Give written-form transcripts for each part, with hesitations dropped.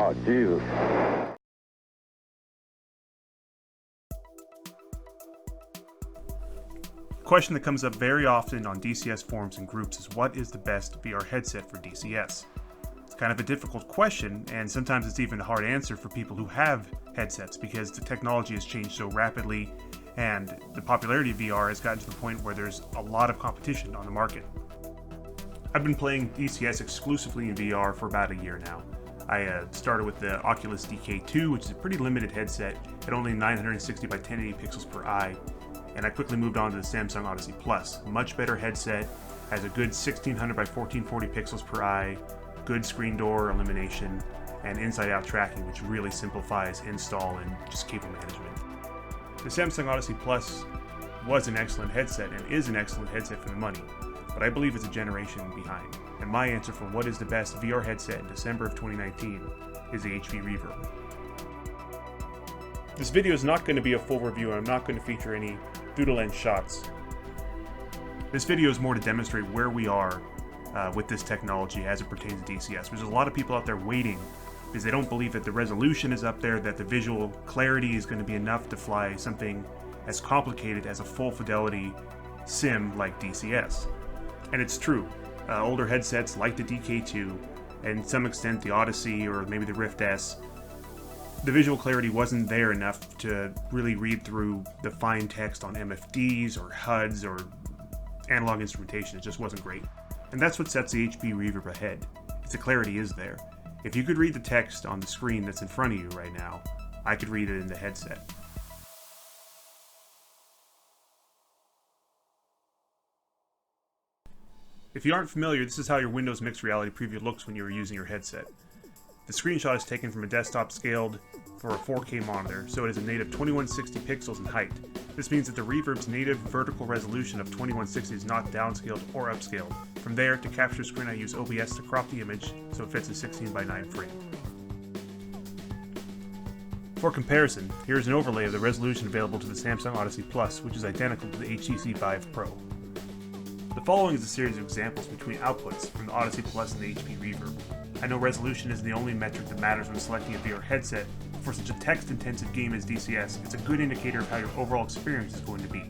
Oh, Jesus. A question that comes up very often on DCS forums and groups is, what is the best VR headset for DCS? It's kind of a difficult question, and sometimes it's even a hard answer for people who have headsets, because the technology has changed so rapidly and the popularity of VR has gotten to the point where there's a lot of competition on the market. I've been playing DCS exclusively in VR for about a year now. I started with the Oculus DK2, which is a pretty limited headset at only 960 by 1080 pixels per eye, and I quickly moved on to the Samsung Odyssey Plus. A much better headset, has a good 1600 by 1440 pixels per eye, good screen door illumination, and inside-out tracking, which really simplifies install and just cable management. The Samsung Odyssey Plus was an excellent headset and is an excellent headset for the money, but I believe it's a generation behind. And my answer for what is the best VR headset in December of 2019 is the HP Reverb. This video is not going to be a full review, and I'm not going to feature any through-the-lens shots. This video is more to demonstrate where we are with this technology as it pertains to DCS. There's a lot of people out there waiting because they don't believe that the resolution is up there, that the visual clarity is going to be enough to fly something as complicated as a full fidelity sim like DCS. And it's true. Older headsets like the DK2, and to some extent the Odyssey or maybe the Rift S, the visual clarity wasn't there enough to really read through the fine text on MFDs or HUDs or analog instrumentation. It just wasn't great. And that's what sets the HP Reverb ahead. If the clarity is there. If you could read the text on the screen that's in front of you right now, I could read it in the headset. If you aren't familiar, this is how your Windows Mixed Reality Preview looks when you are using your headset. The screenshot is taken from a desktop scaled for a 4K monitor, so it is a native 2160 pixels in height. This means that the Reverb's native vertical resolution of 2160 is not downscaled or upscaled. From there, to capture screen, I use OBS to crop the image so it fits a 16 by 9 frame. For comparison, here is an overlay of the resolution available to the Samsung Odyssey Plus, which is identical to the HTC Vive Pro. The following is a series of examples between outputs from the Odyssey Plus and the HP Reverb. I know resolution is the only metric that matters when selecting a VR headset, but for such a text-intensive game as DCS, it's a good indicator of how your overall experience is going to be.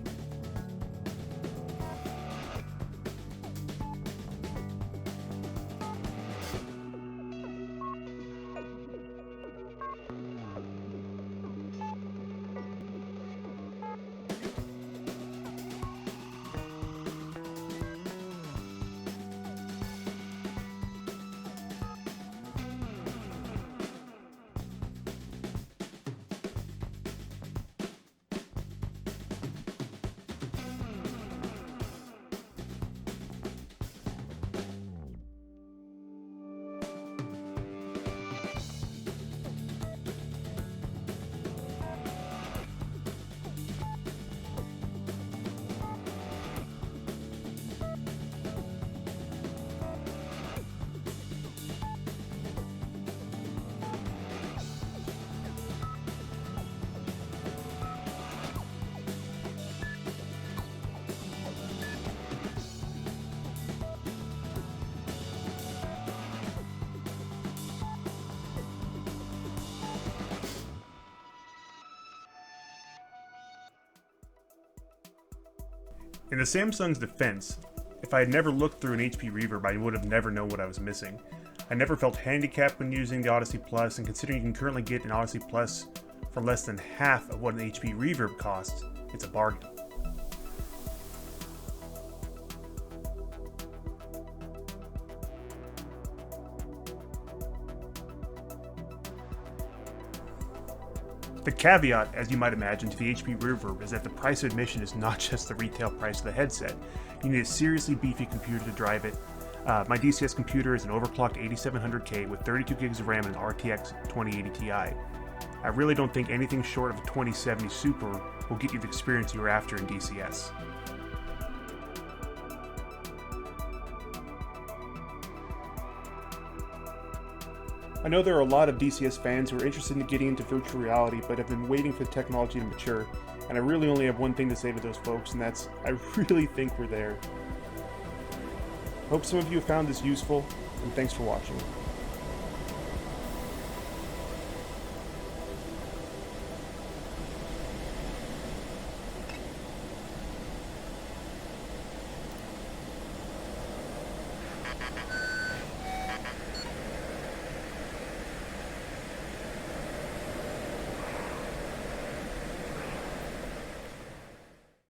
In the Samsung's defense, if I had never looked through an HP Reverb, I would have never known what I was missing. I never felt handicapped when using the Odyssey Plus, and considering you can currently get an Odyssey Plus for less than half of what an HP Reverb costs, it's a bargain. The caveat, as you might imagine, to the HP Reverb is that the price of admission is not just the retail price of the headset. You need a seriously beefy computer to drive it. My DCS computer is an overclocked 8700K with 32 gigs of RAM and an RTX 2080 Ti. I really don't think anything short of a 2070 Super will get you the experience you're after in DCS. I know there are a lot of DCS fans who are interested in getting into virtual reality but have been waiting for the technology to mature, and I really only have one thing to say to those folks, and that's, I really think we're there. Hope some of you have found this useful, and thanks for watching.